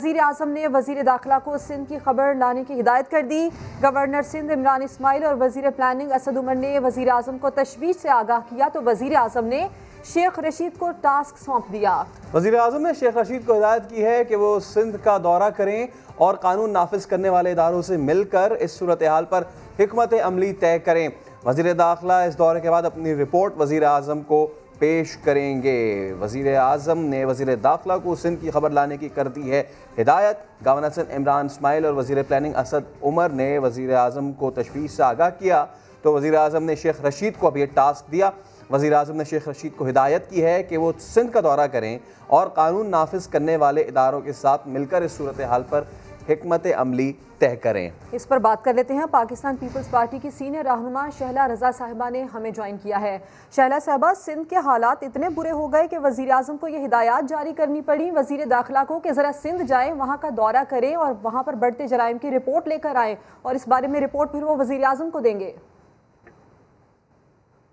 वज़ीर आज़म ने वज़ीर दाखिला को सिंध की खबर लाने की हिदायत कर दी। गवर्नर सिंध इमरान इस्माइल और वज़ीर प्लानिंग असद उमर ने वज़ीर आज़म को तशवीश से आगाह किया तो वज़ीर आज़म ने शेख रशीद को टास्क सौंप दिया। वज़ीर आज़म ने शेख रशीद को हिदायत की है कि वो सिंध का दौरा करें और कानून नाफिज करने वाले इदारों से मिलकर इस सूरत हाल पर हिकमत अमली तय करें। वज़ीर दाखिला इस दौरे के बाद अपनी रिपोर्ट वज़ीर आज़म को पेश करेंगे। वज़ीर आज़म ने वज़ीर दाखिला को सिंध की खबर लाने की कर दी है हिदायत। गवर्नर सिंध इमरान इस्माइल और वज़ीर प्लानिंग असद उमर ने वज़ीर आज़म को तशवीश से आगाह किया तो वज़ीर आज़म ने शेख रशीद को अब ये टास्क दिया। वज़ीर आज़म ने शेख रशीद को हिदायत की है कि वो सिंध का दौरा करें और कानून नाफिज करने वाले इदारों के साथ मिलकर इस सूरत हाल पर हिकमत अमली तय करें। इस पर बात कर लेते हैं। पाकिस्तान पीपल्स पार्टी की सीनियर रहनुमा शहला रजा साहिबा ने हमें ज्वाइन किया है। शहला साहिबा, सिंध के हालात इतने बुरे हो गए कि वज़ीर आज़म को ये हिदायत जारी करनी पड़ी वज़ीर दाखिला को कि ज़रा सिंध जाएं, वहाँ का दौरा करें और वहाँ पर बढ़ते जराइम की रिपोर्ट लेकर आएँ और इस बारे में रिपोर्ट फिर वो वज़ीर आज़म को देंगे।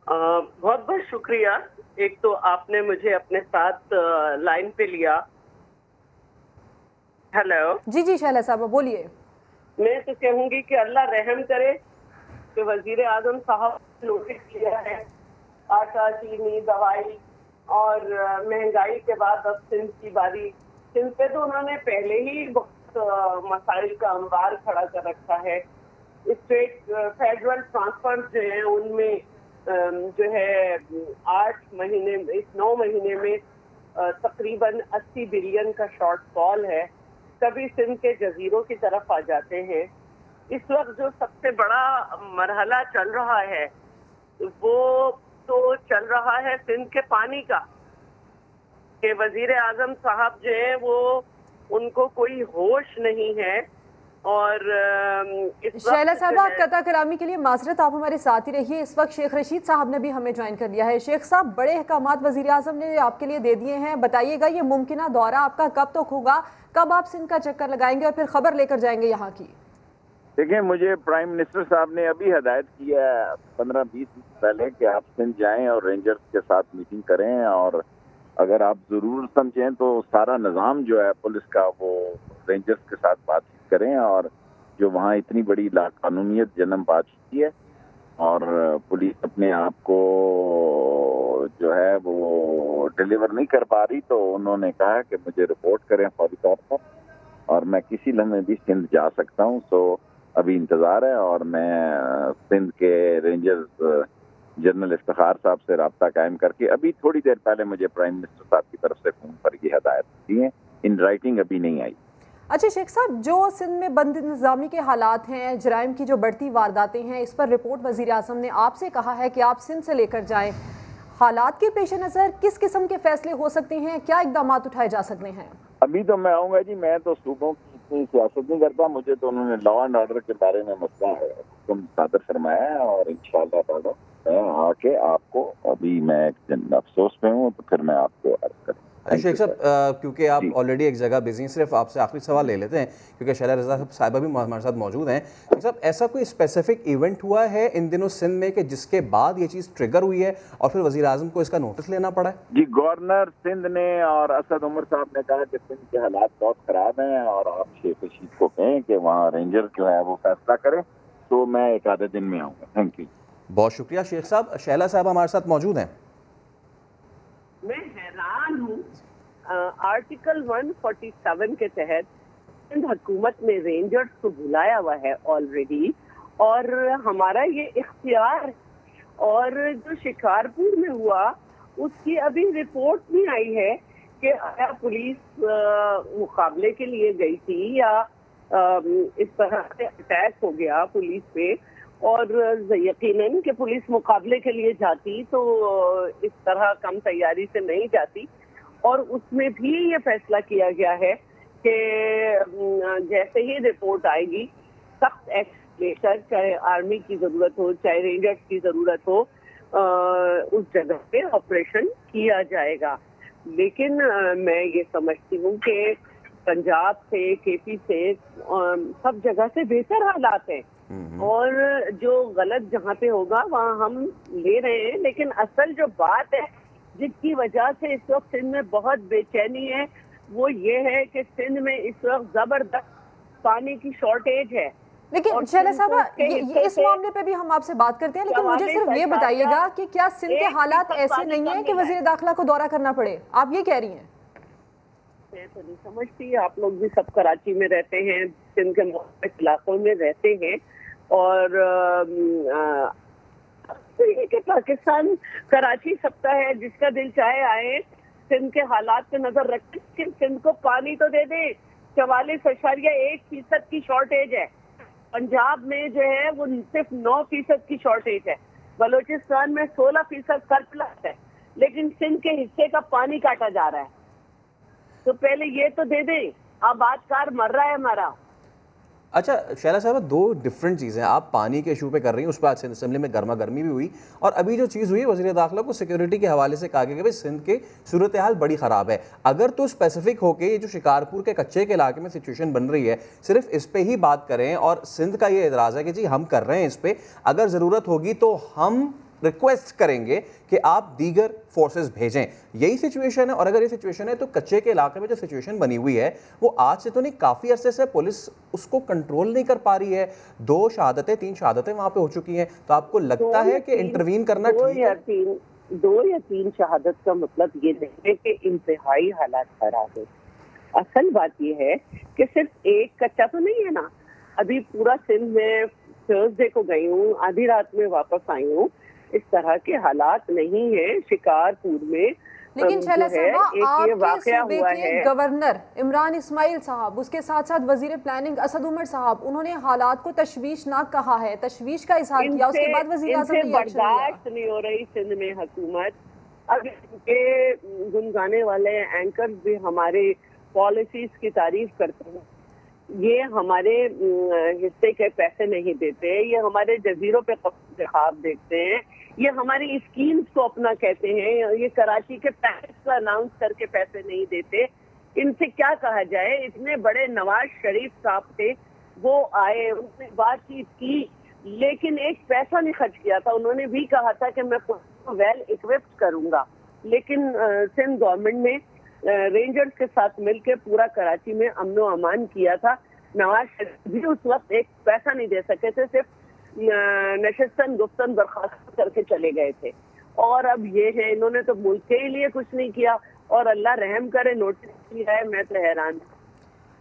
बहुत बहुत शुक्रिया। एक तो आपने मुझे अपने साथ लाइन पे लिया। हेलो जी जी शहला साहब बोलिए। मैं तो कहूँगी कि अल्लाह रहम करे कि वजीर आजम साहब नोटिस किया है आटा चीनी दवाई और महंगाई के बाद अब सिंध की बारी। सिंध पे तो उन्होंने पहले ही बहुत मसाइल का अंबार खड़ा कर रखा है। स्टेट फेडरल ट्रांसफर जो है उनमें जो है 9 महीने में तकरीबन 80 बिलियन का शॉर्टफॉल है। कभी सिंध के जजीरों की तरफ आ जाते हैं। इस वक्त जो सबसे बड़ा मरहला चल रहा है वो तो चल रहा है सिंध के पानी का कि वजीर आजम साहब जो है वो उनको कोई होश नहीं है। और शैला साहबा कता कलामी के लिए माजरत, आप हमारे साथ ही रहिए। इस वक्त शेख रशीद साहब ने भी हमें ज्वाइन कर लिया है। शेख साहब, बड़े अहकामात वज़ीर आज़म ने आपके लिए दे दिए हैं, बताइएगा ये मुमकिन दौरा आपका कब तक होगा, कब आप सिंध का चक्कर लगाएंगे और फिर खबर लेकर जाएंगे यहाँ की? देखिए, मुझे प्राइम मिनिस्टर साहब ने अभी हदायत किया 15-20 दिन पहले कि आप सिंध जाएं और रेंजर्स के साथ मीटिंग करें और अगर आप जरूर समझें तो सारा निज़ाम जो है पुलिस का वो रेंजर्स के साथ बातचीत करें और जो वहाँ इतनी बड़ी लाकानूनियत जन्म पा चुकी है और पुलिस अपने आप को जो है वो डिलीवर नहीं कर पा रही, तो उन्होंने कहा कि मुझे रिपोर्ट करें फौरी तौर पर और मैं किसी लम्हे भी सिंध जा सकता हूँ। सो अभी इंतज़ार है और मैं सिंध के रेंजर्स जनरल इफ्तिखार साहब से रब्ता कायम करके अभी थोड़ी देर पहले मुझे प्राइम मिनिस्टर साहब की तरफ से फोन पर ये हदायत दी है। इन राइटिंग अभी नहीं आई। अच्छा शेख साहब, जो सिंध में बंद निज़ामी के हालात हैं, जराइम की जो बढ़ती वारदातें हैं, इस पर रिपोर्ट वज़ीर आज़म ने आपसे कहा है कि आप सिंध से लेकर जाएं। हालात के पेश नज़र किस किस्म के फैसले हो सकते हैं, क्या इक़दाम उठाए जा सकते हैं? अभी तो मैं आऊँगा जी, मैं तो सूबों की इतनी सियासत नहीं करता। मुझे तो उन्होंने लॉ एंड ऑर्डर के बारे में मसला है हुक्म सादर फरमाया है और इंशाअल्लाह ताला मैं आके आपको, अभी मैं एक दिन अफसोस में हूँ तो फिर मैं आपको अर्ज करूँ। शेख साहब, क्योंकि आप ऑलरेडी एक जगह बिजी हैं, सिर्फ आपसे आखिरी सवाल ले लेते हैं क्योंकि शैला रजा साहिबा भी हमारे साथ मौजूद हैं। शेख साहब, ऐसा कोई स्पेसिफिक इवेंट हुआ है इन दिनों सिंध में कि जिसके बाद ये चीज़ ट्रिगर हुई है और फिर वज़ीर आज़म को इसका नोटिस लेना पड़ा है? जी, गवर्नर सिंध ने और असद उमर साहब ने कहा कि सिंध के हालात बहुत ख़राब हैं और आप शेख रशीद को कहें कि वहाँ रेंजर जो है वो फैसला करें, तो मैं एक आधे दिन में आऊँगा। थैंक यू, बहुत शुक्रिया। शेख साहब, शैला साहब हमारे साथ मौजूद हैं। मैं हैरान हूँ, आर्टिकल 147 के तहत सिंध हुकूमत ने रेंजर्स को बुलाया हुआ है ऑलरेडी और हमारा ये इख्तियार, और जो शिकारपुर में हुआ उसकी अभी रिपोर्ट नहीं आई है कि क्या पुलिस मुकाबले के लिए गई थी या इस तरह से अटैक हो गया पुलिस पे। और यकीनन कि पुलिस मुकाबले के लिए जाती तो इस तरह कम तैयारी से नहीं जाती। और उसमें भी ये फैसला किया गया है कि जैसे ही रिपोर्ट आएगी सख्त एक्शन लेकर, चाहे आर्मी की जरूरत हो चाहे रेंजर्स की जरूरत हो, उस जगह पे ऑपरेशन किया जाएगा। लेकिन मैं ये समझती हूँ कि पंजाब से, केपी से, सब जगह से बेहतर हालात हैं और जो गलत जहाँ पे होगा वहाँ हम ले रहे हैं। लेकिन असल जो बात है जिसकी वजह से इस वक्त सिंध में बहुत बेचैनी है, वो ये है कि सिंध में इस वक्त जबरदस्त पानी की शॉर्टेज है। लेकिन शैला साहबा, ये इस मामले पे भी हम आपसे बात करते हैं, लेकिन मुझे सिर्फ ये बताइएगा कि क्या सिंध के हालात ऐसे नहीं है कि वजीर दाखिला को दौरा करना पड़े? आप ये कह रही हैं? मैं तो नहीं समझती, आप लोग भी सब कराची में रहते हैं, सिंध के मुख्तलिफ इलाकों में रहते हैं, और पाकिस्तान कराची सकता है, जिसका दिल चाहे आए, सिंध के हालात पे नजर रखें, लेकिन सिंध को पानी तो दे दे। 44.1% की शॉर्टेज है। पंजाब में जो है वो सिर्फ 9% की शॉर्टेज है। बलूचिस्तान में 16% सरप्लस है, लेकिन सिंध के हिस्से का पानी काटा जा रहा है। तो पहले ये तो दे दें, आबादकार मर रहा है हमारा। अच्छा शैला साहब, दो डिफरेंट चीज़ें आप पानी के इशू पे कर रही हैं, उस पर आज सिंध असेंबली में गर्मा गर्मी भी हुई, और अभी जो चीज़ हुई है वज़ीर दाखिला को सिक्योरिटी के हवाले से कहा गया कि भाई सिंध की सूरत हाल बड़ी ख़राब है। अगर तो स्पेसिफिक होके ये जो शिकारपुर के कच्चे के इलाके में सिचुएशन बन रही है सिर्फ इस पर ही बात करें, और सिंध का ये एतराज़ है कि जी हम कर रहे हैं इस पर, अगर ज़रूरत होगी तो हम रिक्वेस्ट करेंगे कि आप दीगर फोर्सेस भेजें, यही सिचुएशन है। और अगर ये सिचुएशन है तो कच्चे के इलाके में जो सिचुएशन बनी हुई है वो आज से तो नहीं, काफ़ी अरसे से पुलिस उसको कंट्रोल नहीं कर पा रही है। 2 शहादतें 3 शहादतें वहाँ पे हो चुकी हैं, तो आपको लगता है कि इंटरवीन करना ठीक है? 2 या 3 शहादत का मतलब ये नहीं है कि इंतहाई हालात खराब है। असल बात ये है कि सिर्फ एक कच्चा तो नहीं है ना। अभी पूरा सिंध में थर्सडे को गई हूँ, आधी रात में वापस आई हूँ, इस तरह के हालात नहीं है शिकारपुर में। लेकिन शैला साहबा, आपके सूबे के गवर्नर इमरान इस्माइल साहब, उसके साथ साथ वजीर प्लानिंग असद उमर साहब, उन्होंने हालात को तशवीशनाक कहा है, तशवीश का इजहार किया। उसके बाद वजीर आज़म ने बर्दाश्त नहीं हो रही सिंध में हुकूमत। अब इनके गुनगाने वाले एंकर्स भी हमारे पॉलिसीज की तारीफ करते हैं। ये हमारे हिस्से के पैसे नहीं देते, ये हमारे जजीरों पे ख्वाब देखते हैं, ये हमारी स्कीम्स को अपना कहते हैं, ये कराची के पैकेज को अनाउंस करके पैसे नहीं देते। इनसे क्या कहा जाए? इतने बड़े नवाज शरीफ साहब थे, वो आए, उन्होंने बातचीत की, लेकिन एक पैसा नहीं खर्च किया था। उन्होंने भी कहा था कि मैं वेल इक्विप्ड करूंगा, लेकिन सिंध गवर्नमेंट ने रेंजर्स के साथ मिलकर पूरा कराची में अमनो अमान किया था। नवाज शरीफ भी उस वक्त एक पैसा नहीं दे सके थे, सिर्फ नशिस्तन गुफ्तन बर्खास्त करके चले गए थे। और अब ये है, इन्होंने तो मुल्क के लिए कुछ नहीं किया, और अल्लाह रहम करे नोटिस किया है। मैं तो हैरान।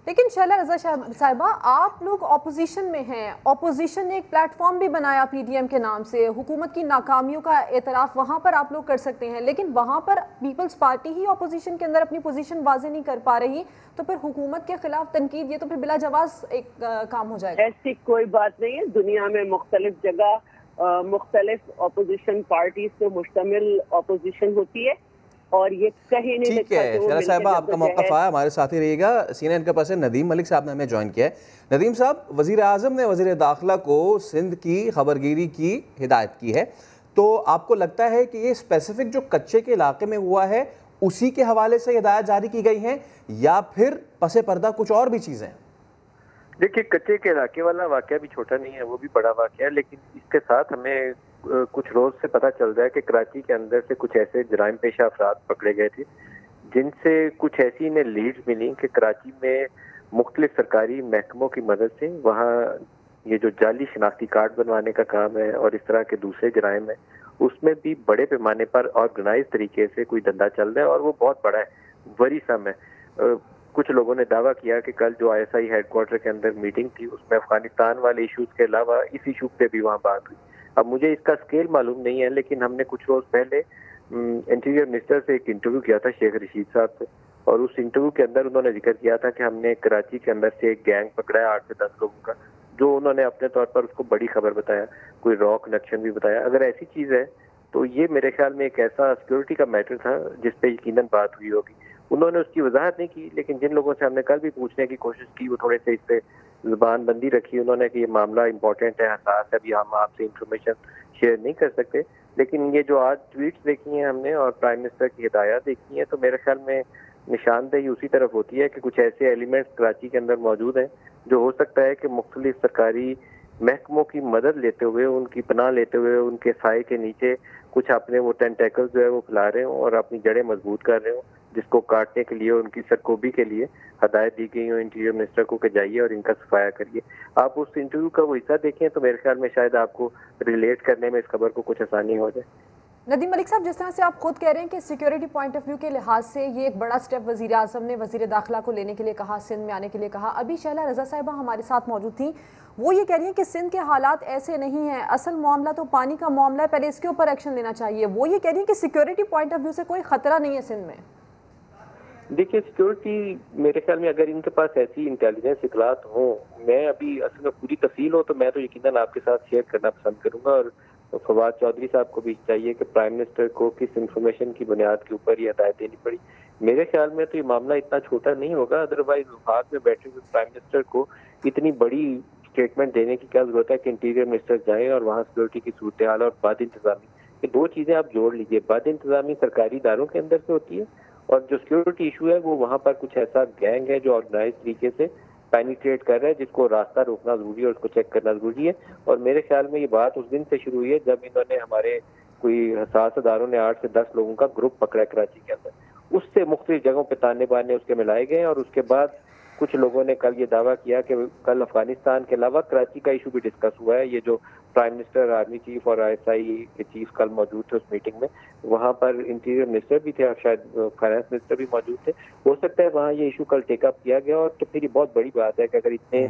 लेकिन शैला रज़ा साहिबा, आप लोग ऑपोजिशन में हैं, ऑपोजिशन ने एक प्लेटफॉर्म भी बनाया पीडीएम के नाम से, हुकूमत की नाकामियों का एतराफ़ वहाँ पर आप लोग कर सकते हैं, लेकिन वहाँ पर पीपल्स पार्टी ही ऑपोजिशन के अंदर अपनी पोजीशन वाज़े नहीं कर पा रही, तो फिर हुकूमत के खिलाफ तनकीद, ये तो फिर बिला जवाज़ एक काम हो जाएगा। ऐसी कोई बात नहीं है। दुनिया में मुख्तलिफ जगह मुख्तलिफ ऑपोजिशन पार्टीज से मुश्तमिल ऑपोजिशन होती है, और ये कहीं नहीं। ठीक है शैला साहिबा, आपका मौक़िफ़ आया, हमारे साथ ही रहिएगा। CNN के पास नदीम मलिक साहब ने हमें ज्वाइन किया है। नदीम साहब, वज़ीर आज़म ने वज़ीर दाखिला को सिंध की खबरगिरी की हिदायत की है, तो आपको लगता है कि ये स्पेसिफिक जो कच्चे के इलाके में हुआ है उसी के हवाले से हिदायत जारी की गई हैं, या फिर पसे पर्दा कुछ और भी चीज़ें? देखिए, कच्चे के इलाके वाला वाक़या भी छोटा नहीं है, वो भी बड़ा वाक़या है, लेकिन इसके साथ हमें कुछ रोज से पता चल रहा है कि कराची के अंदर से कुछ ऐसे जराइम पेशा अफराद पकड़े गए थे, जिनसे कुछ ऐसी इन्हें लीड्स मिली कि कराची में मुख्तलिफ सरकारी महकमों की मदद से वहाँ ये जो जाली शनाख्ती कार्ड बनवाने का काम है और इस तरह के दूसरे जराइम है, उसमें भी बड़े पैमाने पर ऑर्गेनाइज तरीके से कोई धंधा चल रहा है, और वो बहुत बड़ा है, वरीसम है। कुछ लोगों ने दावा किया कि कल जो ISI हेडक्वार्टर के अंदर मीटिंग थी, उसमें अफगानिस्तान वाले इशूज के अलावा इस इशू पे भी वहाँ बात हुई। अब मुझे इसका स्केल मालूम नहीं है, लेकिन हमने कुछ रोज पहले इंटीरियर मिनिस्टर से एक इंटरव्यू किया था, शेख रशीद साहब से, और उस इंटरव्यू के अंदर उन्होंने जिक्र किया था कि हमने कराची के अंदर से एक गैंग पकड़ा है 8 से 10 लोगों का, जो उन्होंने अपने तौर पर उसको बड़ी खबर बताया, कोई रॉ कनेक्शन भी बताया। अगर ऐसी चीज है तो ये मेरे ख्याल में एक ऐसा सिक्योरिटी का मैटर था जिस पे यकीनन बात हुई होगी। उन्होंने उसकी वजाहत नहीं की, लेकिन जिन लोगों से हमने कल भी पूछने की कोशिश की वो थोड़े से इस पे जुबान बंदी रखी उन्होंने कि ये मामला इंपॉर्टेंट है, हसास है, अभी हम आपसे इंफॉर्मेशन शेयर नहीं कर सकते। लेकिन ये जो आज ट्वीट्स देखी हैं हमने और प्राइम मिनिस्टर की हिदायत देखी है, तो मेरे ख्याल में निशानदेही उसी तरफ होती है कि कुछ ऐसे एलिमेंट्स कराची के अंदर मौजूद हैं जो हो सकता है कि मुख्तलिफ सरकारी महकमों की मदद लेते हुए, उनकी पनाह लेते हुए, उनके साए के नीचे कुछ अपने वो टेंटेकल्स जो है वो फैला रहे हों और अपनी जड़ें मजबूत कर रहे हों, जिसको काटने के लिए, उनकी सरकोबी के लिए हदायत दी गई हो इंटीरियर मिनिस्टर को कि जाइए और इनका सफाया करिए। आप उस इंटरव्यू का वो हिस्सा देखें तो मेरे ख्याल में शायद आपको रिलेट करने में इस खबर को कुछ आसानी हो जाए। नदीम मलिक साहब, जिस तरह से आप खुद कह रहे हैं कि सिक्योरिटी पॉइंट ऑफ व्यू के लिहाज से ये एक बड़ा स्टेप वजीर आजम ने वजीर दाखिला को लेने के लिए कहा, सिंध में आने के लिए कहा। अभी शहला रजा साहिबा हमारे साथ मौजूद थी, वो ये कह रही हैं कि सिंध के हालात ऐसे नहीं हैं, असल मामला तो पानी का मामला है, पहले इसके ऊपर एक्शन लेना चाहिए। वो ये कह रही हैं कि सिक्योरिटी पॉइंट ऑफ व्यू से कोई खतरा नहीं है सिंध में। देखिए, सिक्योरिटी मेरे ख्याल में अगर इनके पास ऐसी इंटेलिजेंस इतलात हो, मैं अभी असल में पूरी तफसील हो तो मैं तो यकीनन आपके साथ शेयर करना पसंद करूंगा। और फवाद चौधरी साहब को भी चाहिए कि प्राइम मिनिस्टर को किस इंफॉर्मेशन की बुनियाद के ऊपर ये हदायत देनी पड़ी। मेरे ख्याल में तो ये मामला इतना छोटा नहीं होगा, अदरवाइज वफाक में बैठे हुए प्राइम मिनिस्टर को इतनी बड़ी स्टेटमेंट देने की क्या जरूरत है कि इंटीरियर मिनिस्टर जाए और वहाँ सिक्योरिटी की सूरत हाल और बद इंतजामी, ये दो चीजें आप जोड़ लीजिए। बद इंतजामी सरकारी इदारों के अंदर से होती है और जो सिक्योरिटी इशू है वो वहाँ पर कुछ ऐसा गैंग है जो ऑर्गेनाइज तरीके से पेनिट्रेट कर रहा है, जिसको रास्ता रोकना जरूरी है और उसको चेक करना जरूरी है। और मेरे ख्याल में ये बात उस दिन से शुरू हुई है जब इन्होंने हमारे कोई हसास अदारों ने 8 से 10 लोगों का ग्रुप पकड़ा कराची के अंदर। उससे मुख्तलिफ जगहों पे ताने बाने उसके मिलाए गए और उसके बाद कुछ लोगों ने कल ये दावा किया कि कल अफगानिस्तान के अलावा कराची का इशू भी डिस्कस हुआ है। ये जो प्राइम मिनिस्टर, आर्मी चीफ और ISI के चीफ कल मौजूद थे उस मीटिंग में, वहाँ पर इंटीरियर मिनिस्टर भी थे और शायद फाइनेंस मिनिस्टर भी मौजूद थे। हो सकता है वहाँ ये इशू कल टेकअप किया गया। और तो फिर ये बहुत बड़ी बात है कि अगर इतने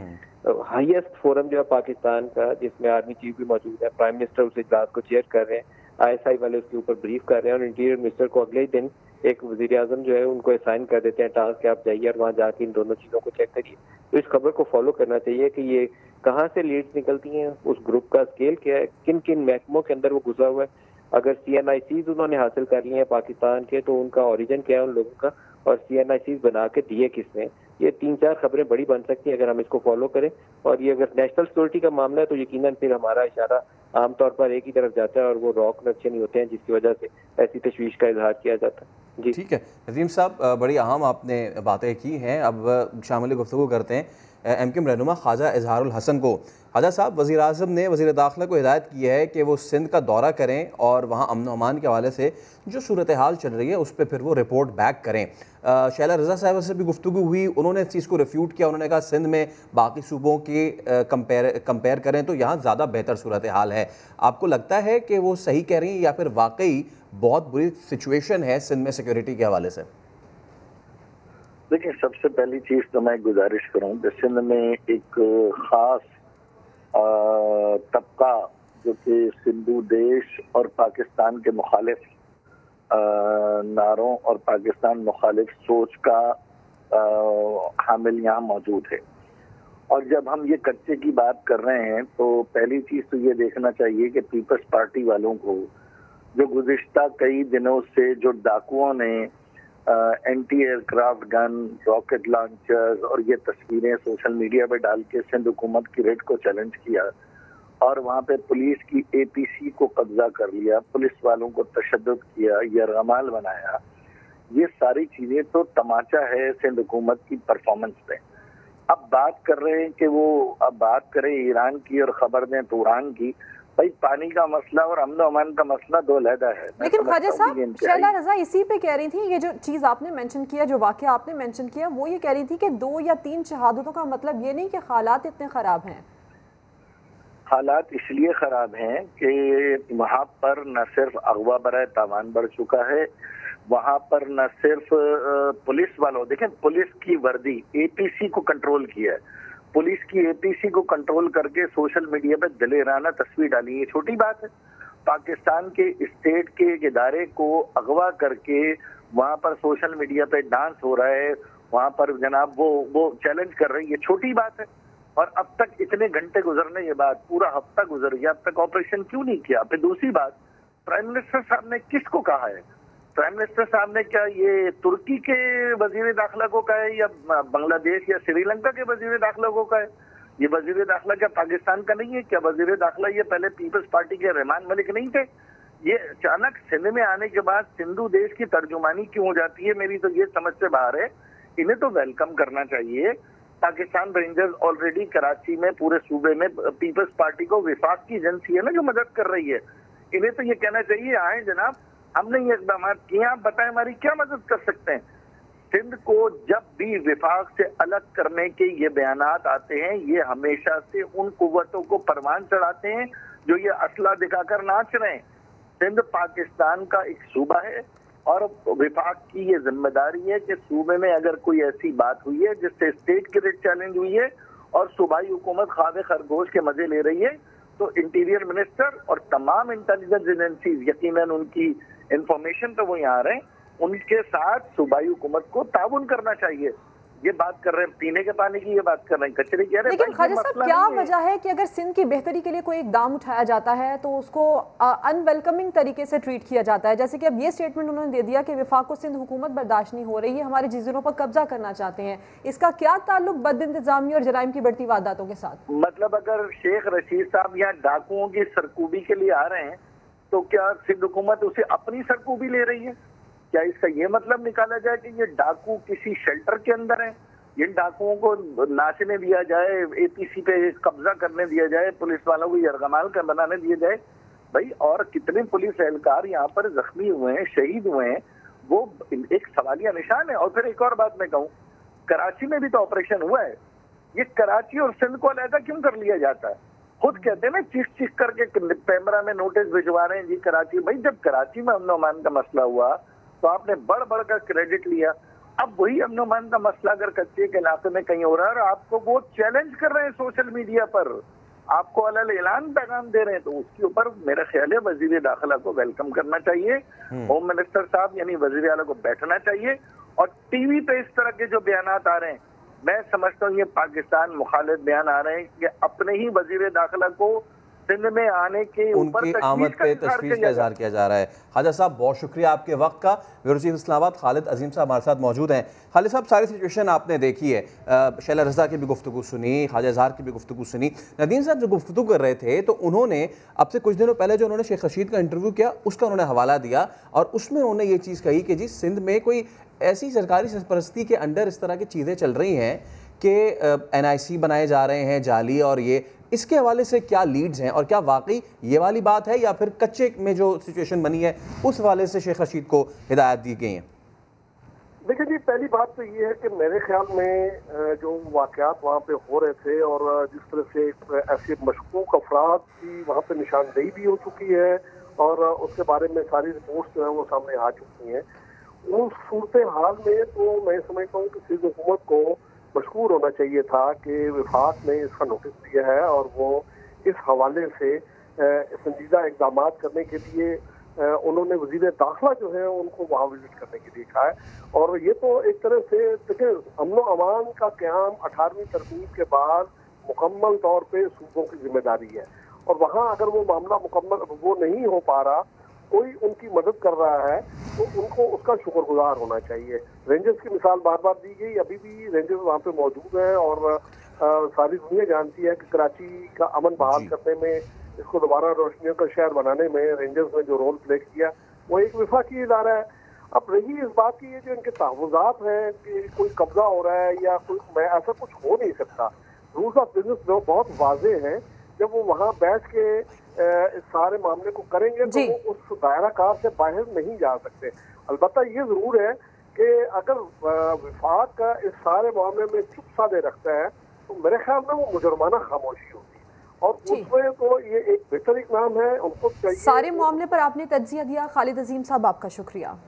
हाईएस्ट फोरम जो है पाकिस्तान का, जिसमें आर्मी चीफ भी मौजूद है, प्राइम मिनिस्टर उस इजलास को चेयर कर रहे हैं, ISI वाले उसके ऊपर ब्रीफ कर रहे हैं और इंटीरियर मिनिस्टर को अगले ही दिन एक वजीर आजम जो है उनको असाइन कर देते हैं टास्क, आप जाइए और वहाँ जाके इन दोनों चीजों को चेक करिए। तो इस खबर को फॉलो करना चाहिए कि ये कहाँ से लीड्स निकलती हैं, उस ग्रुप का स्केल क्या है, किन किन महकमों के अंदर वो गुजरा हुआ है। अगर CNICs उन्होंने हासिल कर लिए हैं पाकिस्तान के तो उनका ओरिजिन क्या है उन लोगों का, और CNICs बना के दिए किसने। ये 3-4 खबरें बड़ी बन सकती हैं अगर हम इसको फॉलो करें। और ये अगर नेशनल सिक्योरिटी का मामला है तो यकीनन फिर हमारा इशारा आमतौर पर एक ही तरफ जाता है और वो रॉ कनेक्शन ही होते हैं जिसकी वजह से ऐसी तशवीश का इजहार किया जाता है। जी ठीक है नदीम साहब, बड़ी अहम आपने बातें की हैं। अब शामिल गुफ्तगू करते हैं MKM रहनुमा ख्वाजा इजहारुल हसन को। ख्वाजा साहब, वज़ीर आज़म ने वज़ीर दाखिला को हिदायत की है कि वो सिंध का दौरा करें और वहाँ अमन व अमान के हवाले से जो सूरत हाल चल रही है उस पर फिर वो रिपोर्ट बैक करें। शैला रज़ा साहब से भी गुफ्तगू हुई, उन्होंने इस चीज़ को रिफ्यूट किया। उन्होंने कहा सिंध में बाकी सूबों के कंपेयर करें तो यहाँ ज़्यादा बेहतर सूरत हाल है। आपको लगता है कि वो सही कह रही हैं या फिर वाकई बहुत बुरी सिचुएशन है सिंध में सिक्योरिटी के हवाले से? देखिए, सबसे पहली चीज तो मैं गुजारिश करूं कि सिंध में एक खास तबका जो कि सिंधु देश और पाकिस्तान के मुखालिफ नारों और पाकिस्तान मुखालिफ सोच का हामिल यहाँ मौजूद है। और जब हम ये कच्चे की बात कर रहे हैं तो पहली चीज तो ये देखना चाहिए कि पीपल्स पार्टी वालों को जो गुज़िश्ता कई दिनों से जो डाकुओं ने anti aircraft gun, rocket launchers और ये तस्वीरें सोशल मीडिया पे डाल के सिंध हुकूमत की रेड को चैलेंज किया और वहाँ पे पुलिस की APC को कब्जा कर लिया, पुलिस वालों को तशद्दुद किया, यरगमाल बनाया, ये सारी चीजें तो तमाचा है सिंध हुकूमत की परफॉर्मेंस पे। अब बात कर रहे हैं कि वो अब बात करें ईरान की और खबर दें तुरान की। भाई, पानी का मसला और अमन अमान का मसला दो अलग है। लेकिन ख्वाजा साहब, शैला रजा इसी पे कह रही थी, ये जो चीज़ आपने मेंशन किया, जो वाकया आपने मेंशन किया, वो ये कह रही थी कि 2 या 3 शहादतों का मतलब ये नहीं कि हालात इतने ख़राब हैं। हालात इसलिए ख़राब हैं कि वहाँ पर न सिर्फ अगवा बराए तावान बढ़ चुका है, वहाँ पर न सिर्फ पुलिस वालों, देखें पुलिस की वर्दी APC को कंट्रोल किया है, पुलिस की APC को कंट्रोल करके सोशल मीडिया पे दिलेराना तस्वीर डाली। ये छोटी बात है? पाकिस्तान के स्टेट के एक इदारे को अगवा करके वहाँ पर सोशल मीडिया पे डांस हो रहा है, वहाँ पर जनाब वो चैलेंज कर रहे हैं, ये छोटी बात है? और अब तक इतने घंटे गुजरने के बाद, पूरा हफ्ता गुजर गया, अब तक ऑपरेशन क्यों नहीं किया? फिर दूसरी बात, प्राइम मिनिस्टर साहब ने किसको कहा है? प्राइम मिनिस्टर साहब ने क्या ये तुर्की के वजीर दाखिला को कहा है या बांग्लादेश या श्रीलंका के वजीर दाखिला को कहा है? ये वजीर दाखिला क्या पाकिस्तान का नहीं है? क्या वजीर दाखिला ये पहले पीपल्स पार्टी के रहमान मलिक नहीं थे? ये अचानक सिंध में आने के बाद सिंधु देश की तर्जुमानी क्यों हो जाती है? मेरी तो ये समझ से बाहर है। इन्हें तो वेलकम करना चाहिए। पाकिस्तान रेंजर्स ऑलरेडी कराची में, पूरे सूबे में पीपल्स पार्टी को विफाक की एजेंसी है ना जो मदद कर रही है, इन्हें तो ये कहना चाहिए आए जनाब, हमने ये इकदाम किए, आप बताएं हमारी क्या मदद कर सकते हैं। सिंध को जब भी विफाक से अलग करने के ये बयानात आते हैं, ये हमेशा से उन कुव्वतों को परवान चढ़ाते हैं जो ये असला दिखाकर नाच रहे हैं। सिंध पाकिस्तान का एक सूबा है और विफाक की ये जिम्मेदारी है कि सूबे में अगर कोई ऐसी बात हुई है जिससे स्टेट क्रेडिट चैलेंज हुई है और सूबाई हुकूमत ख्वाब खरगोश के मजे ले रही है, तो इंटीरियर मिनिस्टर और तमाम इंटेलिजेंस एजेंसीज, यकीनन उनकी इंफॉर्मेशन तो वो यहाँ रहे, उनके साथ सूबाई हुकूमत को ताउन करना चाहिए। ये बात कर रहे हैं पीने के पानी की, ये बात कर रहे हैं कचरे की। अरे लेकिन ख्वाजा साहब, क्या वजह है कि अगर सिंध की बेहतरी के लिए कोई इकदाम उठाया जाता है तो उसको अनवेलकमिंग तरीके से ट्रीट किया जाता है? जैसे कि अब ये स्टेटमेंट उन्होंने दे दिया कि विफाक को सिंध हुकूमत बर्दाश्त नहीं हो रही है, हमारे जजीरों पर कब्जा करना चाहते हैं। इसका क्या ताल्लुक बद इंतजामी और जराइम की बढ़ती वारदातों के साथ? मतलब अगर शेख रशीद साहब यहाँ डाकुओं की सरकूबी के लिए आ रहे हैं तो क्या सिंध हुकूमत उसे अपनी सरकूबी ले रही है? क्या इसका ये मतलब निकाला जाए कि ये डाकू किसी शेल्टर के अंदर है, इन डाकुओं को नाचने दिया जाए, एपीसी पे कब्जा करने दिया जाए, पुलिस वालों को यरगमाल का बनाने दिया जाए? भाई और कितने पुलिस एहलकार यहाँ पर जख्मी हुए हैं, शहीद हुए हैं, वो एक सवालिया निशान है। और फिर एक और बात मैं कहूँ, कराची में भी तो ऑपरेशन हुआ है, ये कराची और सिंध को अलहदा क्यों कर लिया जाता है? खुद कहते हैं ना, चीख चीख करके कैमरा में नोटिस भिजवा रहे हैं जी कराची। भाई जब कराची में अमन अमान का मसला हुआ तो आपने बढ़ बढ़ कर क्रेडिट लिया, अब वही अमन अमान का मसला अगर कच्चे के इलाके में कहीं हो रहा है और आपको वो चैलेंज कर रहे हैं सोशल मीडिया पर, आपको अलग ऐलान पैगाम दे रहे हैं, तो उसके ऊपर मेरा ख्याल है वजीर दाखिला को वेलकम करना चाहिए, होम मिनिस्टर साहब यानी वजीर आला को बैठना चाहिए। और टीवी पे इस तरह के जो बयानात आ रहे हैं, मैं समझता हूँ ये पाकिस्तान मुखालिफ बयान आ रहे हैं कि अपने ही वजीर दाखिला को सिंध में आने के ऊपर उनकी आमद पे तशवीश का इजहार किया जा रहा है। ख्वाजा साहब बहुत शुक्रिया आपके वक्त का। ब्यूरो चीफ इस्लामाबाद खालिद अजीम साहब हमारे साथ मौजूद हैं। खालिद साहब, सारी सिचुएशन आपने देखी है, शैला रज़ा की भी गुफ्तगू सुनी, ख्वाजा ज़ाहर की भी गुफ्तगू सुनी। नदीम साहब जो गुफ्तगू कर रहे थे तो उन्होंने अब से कुछ दिनों पहले जो उन्होंने शेख रशीद का इंटरव्यू किया उसका उन्होंने हवाला दिया और उसमें उन्होंने ये चीज़ कही कि जी सिंध में कोई ऐसी सरकारी सरपरस्ती के अंडर इस तरह की चीज़ें चल रही हैं कि NIC बनाए जा रहे हैं जाली, और ये इसके हवाले से क्या लीड्स हैं और क्या वाकई ये वाली बात है या फिर कच्चे में जो सिचुएशन बनी है उस हवाले से शेख रशीद को हिदायत दी गई हैं? देखिए जी, पहली बात तो ये है कि मेरे ख्याल में जो वाक़यात वहाँ पे हो रहे थे और जिस तरह से ऐसे मशकूक अफराद की वहाँ पे निशानदेही भी हो चुकी है और उसके बारे में सारी रिपोर्ट्स जो है वो सामने आ चुकी हैं, उस सूरत हाल में तो मैं समझता हूँ कि सिंध हुकूमत को मशकूर होना चाहिए था कि विफाक ने इसका नोटिस दिया है और वो इस हवाले से संजीदा इक़दाम करने के लिए उन्होंने वज़ीर दाखिला जो है उनको वहाँ विजिट करने के लिए कहा है। और ये तो एक तरह से देखिए, अमन अमान का क़याम 18वीं तरतीब के बाद मुकम्मल तौर पे सूबों की जिम्मेदारी है और वहाँ अगर वो मामला मुकम्मल वो नहीं हो पा रहा, कोई उनकी मदद कर रहा है तो उनको उसका शुक्रगुजार होना चाहिए। रेंजर्स की मिसाल बार बार दी गई, अभी भी रेंजर्स वहाँ पे मौजूद हैं और सारी दुनिया जानती है कि कराची का अमन बहाल करने में, इसको दोबारा रोशनियों का शहर बनाने में रेंजर्स ने जो रोल प्ले किया वो एक विफाकी इदारा है। अब रही इस बात की ये जो इनके तहफ़्फ़ुज़ात हैं कि कोई कब्जा हो रहा है या कोई ऐसा कुछ हो नहीं सकता, रूल्स ऑफ बिजनेस जो बहुत वाजे हैं, जब वो वहाँ बैठ के इस सारे मामले को करेंगे तो वो उस दायरा कार से बाहर नहीं जा सकते। अलबत्ता ये जरूर है कि अगर विफाक का इस सारे मामले में चुप साधे रखता है तो मेरे ख्याल में वो मुजरमाना खामोशी होती है और उसमें तो ये एक बेहतर इक़दाम है। उनको चाहिए सारे मामले पर आपने तज्जिया दिया। खालिद अजीम साहब, आपका शुक्रिया।